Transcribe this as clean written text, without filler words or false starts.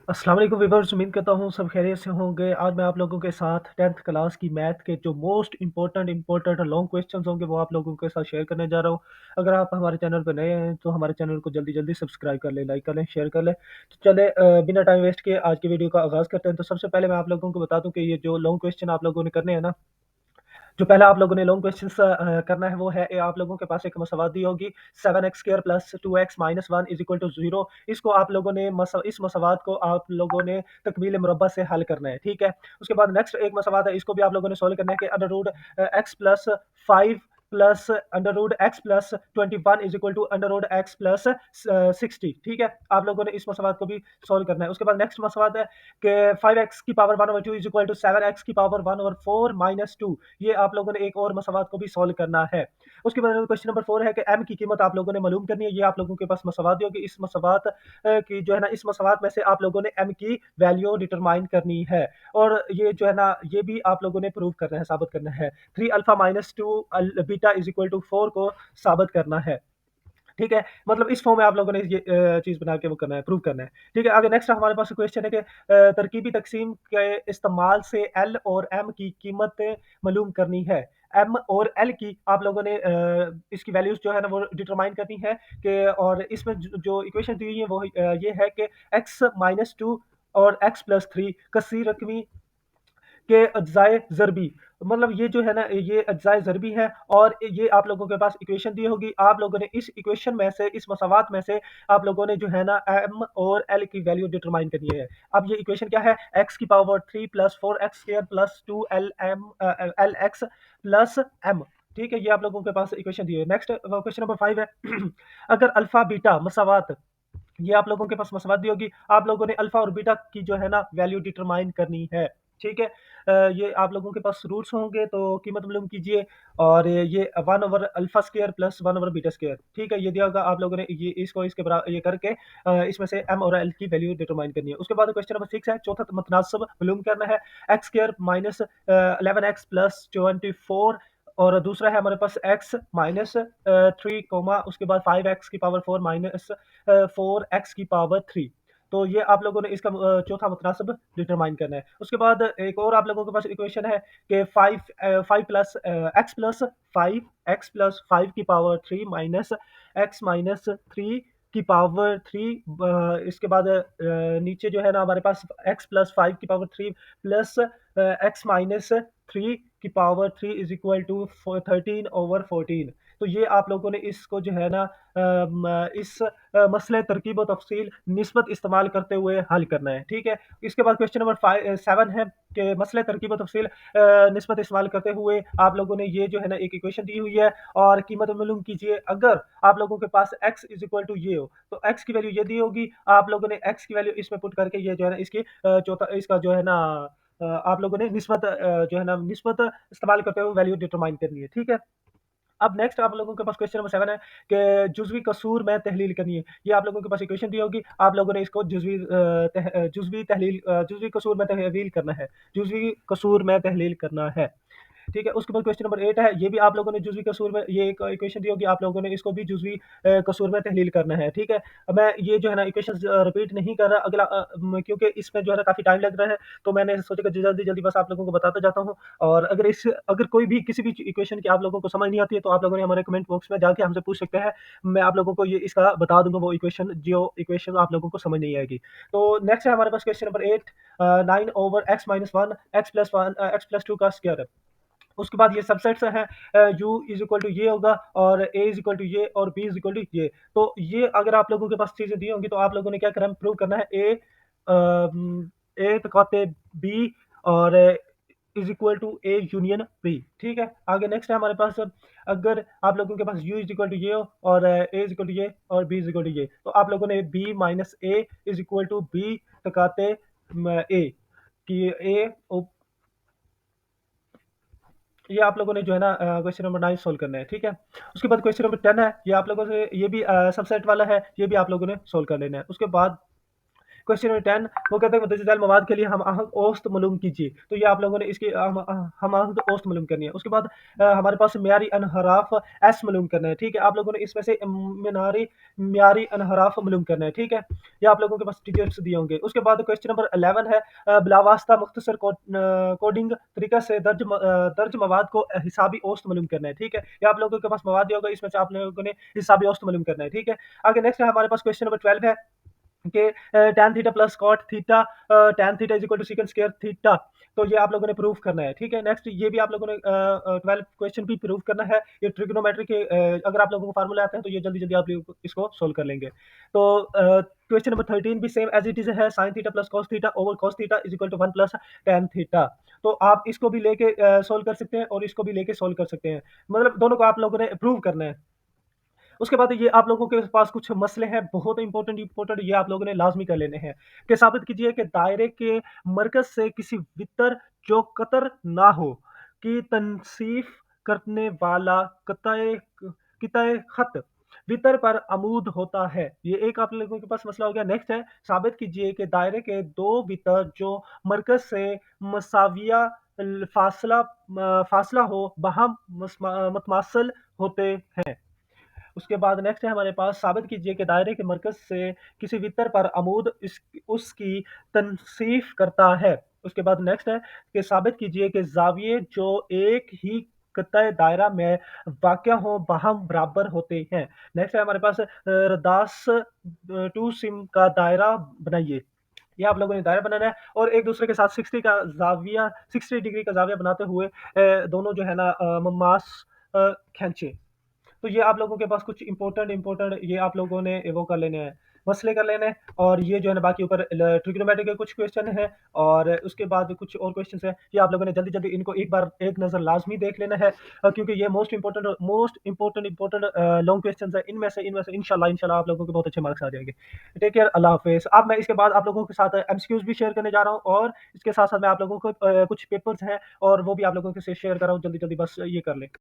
अस्सलाम वालेकुम व्यूअर्स, उम्मीद करता हूँ सब खैरियत से होंगे। आज मैं आप लोगों के साथ 10th क्लास की मैथ के जो मोस्ट इम्पोर्टेंट लॉन्ग क्वेश्चंस होंगे वो आप लोगों के साथ शेयर करने जा रहा हूँ। अगर आप हमारे चैनल पर नए हैं तो हमारे चैनल को जल्दी-जल्दी सब्सक्राइब कर लें, लाइक कर लें, शेयर कर लें। तो चलें बिना टाइम वेस्ट किए आज की वीडियो का आगाज़ करते हैं। तो सबसे पहले मैं आप लोगों को बता दूँ कि ये जो लॉन्ग क्वेश्चन आप लोगों ने करने हैं ना, जो पहला आप लोगों ने लॉन्ग क्वेश्चंस करना है वो है आप लोगों के पास एक मसवाद दी होगी 7x² plus 2x minus 1 is equal to 0। इसको आप लोगों ने इस मसवाद को आप लोगों ने तकमील मुरब्बा से हल करना है, ठीक है। उसके बाद नेक्स्ट एक मसवाद है, इसको भी आप लोगों ने सॉल्व करना है कि under root X plus 5 plus under root X plus 21 is equal to under root X plus 60, ठीक है। आप लोगों ने इस मसवाद को भी सॉल्व करना है। उसके बाद नेक्स्ट मसवाद है कि 5x की power 1/2 is equal to 7x की पावर 1/4 माइनस 2। ये आप लोगों ने एक और मसवाद को भी सॉल्व करना है। उसके बाद क्वेश्चन नंबर 4 है कि m की कीमत आप लोगों ने मालूम करनी है। ये आप लोगों के पास मसवाद होगी। इस मसवाद की जो है ना, इस मसवाद में से आप लोगों ने m की वैल्यू डिटरमाइन करनी है और ये जो है ना, ये भी आप लोगों ने प्रूव करना है, साबित करना है। 3 alpha minus 2 beta is equal to 4 को साबित करना है, ठीक है। मतलब इस फॉर्म में आप लोगों ने ये चीज़ बना के वो करना है, प्रूव करना है, ठीक है। आगे नेक्स्ट हमारे पास क्वेश्चन है कि तरकीबी तक़सीम के इस्तेमाल से एल और एम की कीमतें मालूम करनी है। एम और एल की आप लोगों ने इसकी वैल्यूज़ जो है ना वो डिटरमाइन करनी है कि और इसमें जो इक्वेशन दी हुई है वो ये है कि x माइनस 2 और x प्लस 3 कसी रकमी के अज्जाए ज़रबी, मतलब ये जो है ना, ये अज्जाए ज़रबी है और ये आप लोगों के पास इक्वेशन दी होगी। आप लोगों ने इस इक्वेशन में से, इस मसवात में से आप लोगों ने जो है ना एम और एल की वैल्यू डिटरमाइन करनी है। अब ये इक्वेशन क्या है, एक्स की power 3 plus 4x² plus 2 L X plus M, ठीक है। ये आप लोगों के पास इक्वेशन दी है। नेक्स्ट क्वेश्चन नंबर 5 है अगर अल्फा बीटा मसावात, ये आप लोगों के पास मसवाद दी होगी। आप लोगों ने अल्फा और बीटा की जो है ना वैल्यू डिटरमाइन करनी है, ठीक है। ये आप लोगों के पास रूट्स होंगे तो कीमत मालूम कीजिए और ये 1/अल्फा स्क्वायर प्लस 1/बीटा स्क्वायर, ठीक है। ये दिया होगा। आप लोगों ने ये इसको इसके बराबर ये करके इसमें से एम और एल की वैल्यू डिटरमाइन करनी है। उसके बाद क्वेश्चन नंबर 6 है, चौथा मुतनासिब मालूम करना है। X square minus 11x plus 24 और दूसरा है हमारे पास x माइनस 3 कोमा उसके बाद 5x की पावर 4 माइनस 4x की पावर 3। तो ये आप लोगों ने इसका चौथा मुतनासिब डिटरमाइन करना है। उसके बाद एक और आप लोगों के पास इक्वेशन है कि 5 प्लस एक्स प्लस 5 की पावर 3 माइनस एक्स माइनस 3 की पावर 3। इसके बाद नीचे जो है ना हमारे पास एक्स प्लस 5 की पावर 3 प्लस एक्स माइनस 3 की पावर 3 इज इक्वल टू 13/14। तो ये आप लोगों ने इसको जो है ना इस मसले तरकीब और तफसील निस्बत इस्तेमाल करते हुए हल करना है, ठीक है। इसके बाद क्वेश्चन नंबर 7 है कि मसले तरकीब और तफसील निस्बत इस्तेमाल करते हुए आप लोगों ने ये जो है ना एक इक्वेशन दी हुई है और कीमत मालूम कीजिए। अगर आप लोगों के पास x इज इक्वल टू ये हो तो x की वैल्यू ये दी होगी। आप लोगों ने x की वैल्यू इसमें पुट करके ये जो है ना इसकी चौथा इसका जो है ना आप लोगों ने निस्बत जो है ना निस्बत इस्तेमाल करते हुए वैल्यू डिटरमाइन करनी है, ठीक है। अब नेक्स्ट आप लोगों के पास क्वेश्चन नंबर 7 है कि जुज़वी कसूर में तहलील करनी है। ये आप लोगों के पास इक्वेशन दी होगी। आप लोगों ने इसको जुज़वी कसूर में तहलील करना है। जुज़वी कसूर में तहलील करना है, ठीक है। उसके बाद क्वेश्चन नंबर 8 है, ये भी आप लोगों ने जुज़वी कसूर में ये एक इक्वेशन दी होगी। आप लोगों ने इसको भी जुज़वी कसूर में तहलील करना है, ठीक है। अब मैं ये जो है ना इक्वेशंस रिपीट नहीं कर रहा अगला क्योंकि इसमें जो है ना काफ़ी टाइम लग रहा है, तो मैंने सोचा कि जल्दी-जल्दी बस आप लोगों को बताता जाता हूँ। और अगर कोई भी किसी भी इक्वेशन की आप लोगों को समझ नहीं आती है तो आप लोगों ने हमारे कमेंट बॉक्स में जाके हमसे पूछ सकते हैं। मैं आप लोगों को ये इसका बता दूँगा वो इक्वेशन जो इक्वेशन आप लोगों को समझ नहीं आएगी। तो नेक्स्ट है हमारे पास question number 8 9/x-1 x plus 2 का स्क्वायर है। उसके बाद ये सबसेट्स हैं u इज इक्वल टू ये होगा और a इज इक्वल टू ये और b इज इक्वल टू ये। तो ये अगर आप लोगों के पास चीज़ें दी होंगी तो आप लोगों ने क्या करना है, प्रूव करना है a तकाते b और is equal to a union b, ठीक है। आगे नेक्स्ट है हमारे पास, अगर आप लोगों के पास u इज इक्वल टू ये हो और a इज इक्वल टू ये और b इज इक्वल टू ये, तो आप लोगों ने b minus a is equal to b तकाते a कि a ये आप लोगों ने जो है ना क्वेश्चन नंबर 9 सोल्व करना है, ठीक है। उसके बाद क्वेश्चन नंबर 10 है, ये आप लोगों से ये भी सबसेट वाला है, ये भी आप लोगों ने सोल्व कर लेना है। उसके बाद क्वेश्चन नंबर 10 वो कहते हैं मुतज़िल मवाद के लिए हम आहंग औसत मालूम कीजिए। तो ये आप लोगों ने इसकी हम आहंग औसत मालूम करनी है। उसके बाद हमारे पास मियारी अनहराफ एस मालूम करना है, ठीक है। आप लोगों ने इसमें से मिनारी मियारी अनहराफ मालूम करना है, ठीक है। ये आप लोगों के पास टिकट्स दिए होंगे। उसके बाद क्वेश्चन नंबर 11 है बिलावास्ता मुख्तसर कोडिंग तरीका से दर्ज मवाद को हिसाबी औसत मालूम करना है, ठीक है। ये आप लोगों के पास मवाद दिया होगा, इसमें से आप लोगों ने हिसाबी औसत मालूम करना है, ठीक है। आगे नेक्स्ट है हमारे पास क्वेश्चन नंबर 12 है कि tan theta plus cot theta tan theta is equal to secant square theta. तो ये आप लोगों ने प्रूव करना है, ठीक है। नेक्स्ट ये भी आप लोगों ने 12 क्वेश्चन भी प्रूव करना है। ये ट्रिग्नोमेट्री के अगर आप लोगों को फार्मूला आते हैं तो ये जल्दी जल्दी आप लोग इसको सोल्व कर लेंगे। तो क्वेश्चन नंबर 13 भी सेम एज इट इज है, sine theta plus cos theta over cos theta is equal to 1 plus tan theta. तो आप इसको भी लेके सोल्व कर सकते हैं और इसको भी लेके सोल्व कर सकते हैं, मतलब दोनों को आप लोगों ने प्रूव करना है। उसके बाद ये आप लोगों के पास कुछ मसले हैं बहुत इंपॉर्टेंट ये आप लोगों ने लाजमी कर लेने हैं कि साबित कीजिए कि दायरे के मरकज से किसी वितर जो कतर ना हो की तनसीफ करने वाला कतए कितए खत वितर पर अमूद होता है। ये एक आप लोगों के पास मसला हो गया। नेक्स्ट है साबित कीजिए कि दायरे के दो वितर जो मरकज से मसाविया फासला फासला हो बहम मतमासल होते हैं। उसके बाद नेक्स्ट है हमारे पास साबित कीजिए कि दायरे के मरकज से किसी वितर पर अमूद उसकी तनसीफ करता है। उसके बाद नेक्स्ट है कि साबित कीजिए कि जाविये जो एक ही कतः दायरा में वाक़या हो बाहम बराबर होते हैं। नेक्स्ट है हमारे पास रदास टू सिम का दायरा बनाइए। ये आप लोगों ने दायरा बनाना है और एक दूसरे के साथ 60 का जाविया 60 डिग्री का जाविया बनाते हुए दोनों जो है ना ममास खींचे। तो ये आप लोगों के पास कुछ इंपॉर्टेंट ये आप लोगों ने वो कर लेने हैं, मसले कर लेने हैं। और ये जो है ना बाकी ऊपर ट्रिग्नोमेट्री के कुछ क्वेश्चन हैं और उसके बाद कुछ और क्वेश्चंस हैं। ये आप लोगों ने जल्दी जल्दी इनको एक बार एक नज़र लाजमी देख लेना है क्योंकि ये मोस्ट इंपॉर्टेंट लॉन्ग क्वेश्चन है। इनमें से इंशाल्लाह इंशाल्लाह आप लोगों के बहुत अच्छे मार्क्स आ जाएंगे। टेक केयर, अल्लाह हाफिज़। अब मैं इसके बाद आप लोगों के साथ एमसीक्यूज भी शेयर करने जा रहा हूँ और इसके साथ साथ मैं आप लोगों को कुछ पेपर्स हैं और वो भी आप लोगों के साथ शेयर कर रहा हूँ। जल्दी जल्दी बस ये कर लें।